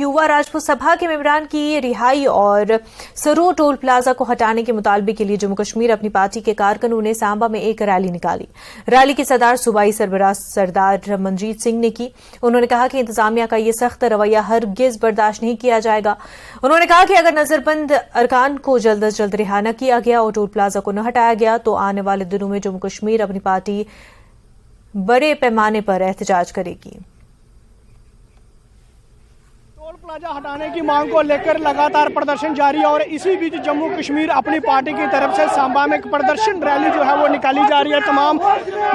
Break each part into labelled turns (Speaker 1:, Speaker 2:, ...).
Speaker 1: युवा राजपूत सभा के मेंबरान की रिहाई और सरोर टोल प्लाजा को हटाने के मुतालबे के लिए जम्मू कश्मीर अपनी पार्टी के कारकुनों ने सांबा में एक रैली निकाली। रैली की सदार सूबाई सरबराह सरदार मनजीत सिंह ने की। उन्होंने कहा कि इंतजामिया का ये सख्त रवैया हरगिज बर्दाश्त नहीं किया जाएगा। उन्होंने कहा कि अगर नजरबंद अरकान को जल्द अज जल्द रिहा न किया गया और टोल प्लाजा को न हटाया गया तो आने वाले दिनों में जम्मू कश्मीर अपनी पार्टी बड़े पैमाने पर एहतजाज करेगी।
Speaker 2: टोल प्लाजा हटाने की मांग को लेकर लगातार प्रदर्शन जारी है और इसी बीच जम्मू कश्मीर अपनी पार्टी की तरफ से सांबा में एक प्रदर्शन रैली जो है वो निकाली जा रही है। तमाम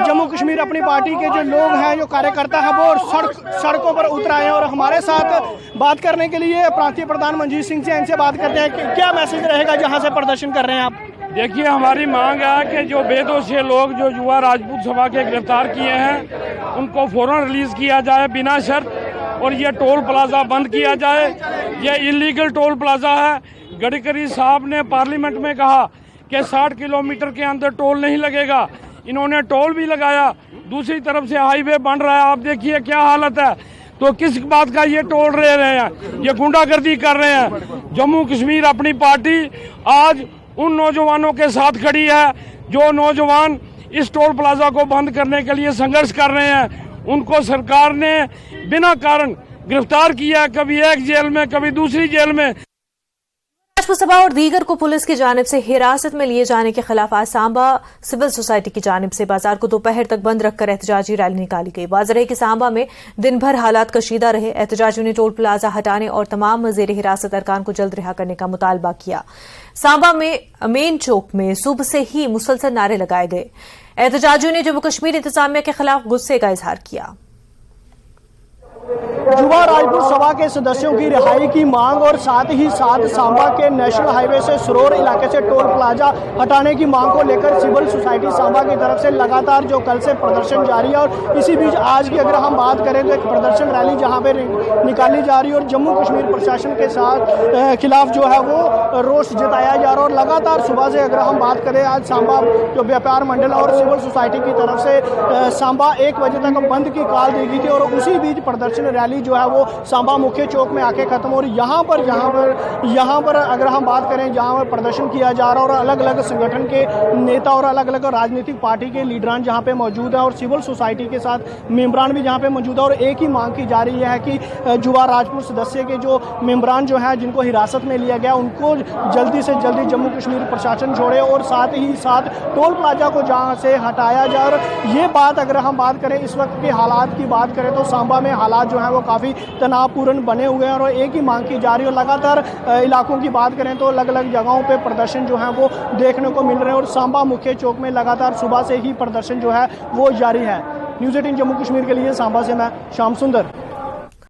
Speaker 2: जम्मू कश्मीर अपनी पार्टी के जो लोग हैं, जो कार्यकर्ता हैं, वो सड़कों पर उतर आए हैं और हमारे साथ बात करने के लिए प्रांतीय प्रधान मनजीत सिंह से इनसे बात करते हैं कि क्या मैसेज रहेगा जहाँ से प्रदर्शन कर रहे हैं आप।
Speaker 3: देखिए, हमारी मांग है कि जो बेदोषी लोग जो युवा राजपूत सभा के गिरफ्तार किए हैं उनको फौरन रिलीज किया जाए बिना शर्त, और ये टोल प्लाजा बंद किया जाए। ये इलीगल टोल प्लाजा है। गडकरी साहब ने पार्लियामेंट में कहा कि 60 किलोमीटर के अंदर टोल नहीं लगेगा। इन्होंने टोल भी लगाया, दूसरी तरफ से हाईवे बन रहा है। आप देखिए क्या हालत है। तो किस बात का ये टोल ले रहे हैं, ये गुंडागर्दी कर रहे हैं। जम्मू कश्मीर अपनी पार्टी आज उन नौजवानों के साथ खड़ी है जो नौजवान इस टोल प्लाजा को बंद करने के लिए संघर्ष कर रहे हैं। उनको सरकार ने बिना कारण गिरफ्तार किया, कभी एक जेल में कभी दूसरी जेल में।
Speaker 1: राजपूत सभा और दीगर को पुलिस की जानिब से हिरासत में लिए जाने के खिलाफ आज सांबा सिविल सोसाइटी की जानिब से बाजार को दोपहर तक बंद रखकर एहतजाजी रैली निकाली गई। वाज़ेह है कि सांबा में दिन भर हालात कशीदा रहे। एहतजाजियों ने टोल प्लाजा हटाने और तमाम ज़ेर हिरासत अरकान को जल्द रिहा करने का मुतालबा किया। सांबा में मेन चौक में सुबह से ही मुसलसल नारे लगाए गए। एहतजाजियों ने जम्मू कश्मीर इंतजामिया के खिलाफ गुस्से का इजहार किया।
Speaker 2: युवा राजपूत सभा के सदस्यों की रिहाई की मांग और साथ ही साथ सांबा के नेशनल हाईवे से सरोर इलाके से टोल प्लाजा हटाने की मांग को लेकर सिविल सोसाइटी सांबा की तरफ से लगातार जो कल से प्रदर्शन जारी है और इसी बीच आज की अगर हम बात करें तो एक प्रदर्शन रैली जहां पे निकाली जा रही है और जम्मू कश्मीर प्रशासन के साथ खिलाफ जो है वो रोष जताया जा रहा है। और लगातार सुबह से अगर हम बात करें, आज सांबा जो व्यापार मंडल और सिविल सोसाइटी की तरफ से सांबा 1 बजे तक बंद की कॉल दी गई थी और उसी बीच प्रदर्शन रैली जो है वो सांबा मुख्य चौक में आके खत्म हो रही। यहाँ पर अगर हम बात करें, जहाँ पर प्रदर्शन किया जा रहा है और अलग अलग संगठन के नेता और अलग अलग राजनीतिक पार्टी के लीडरान जहाँ पे मौजूद हैं और सिविल सोसाइटी के साथ मेंबरान भी जहाँ पे मौजूद है और एक ही मांग की जा रही है कि युवा राजपूत सदस्य के जो मेंबरान जो हैं जिनको हिरासत में लिया गया उनको जल्दी से जल्दी जम्मू कश्मीर प्रशासन छोड़े और साथ ही साथ टोल प्लाजा को जहाँ से हटाया जाए। और ये बात अगर हम बात करें इस वक्त के हालात की बात करें तो सांबा में हालात जो है वो काफ़ी तनावपूर्ण बने हुए हैं और एक ही मांग की जा रही है। लगातार इलाकों की बात करें तो अलग अलग जगहों पे प्रदर्शन जो है वो देखने को मिल रहे हैं और सांबा मुख्य चौक में लगातार सुबह से ही प्रदर्शन जो है वो जारी है। न्यूज़ 18 जम्मू कश्मीर के लिए सांबा से मैं श्याम सुंदर।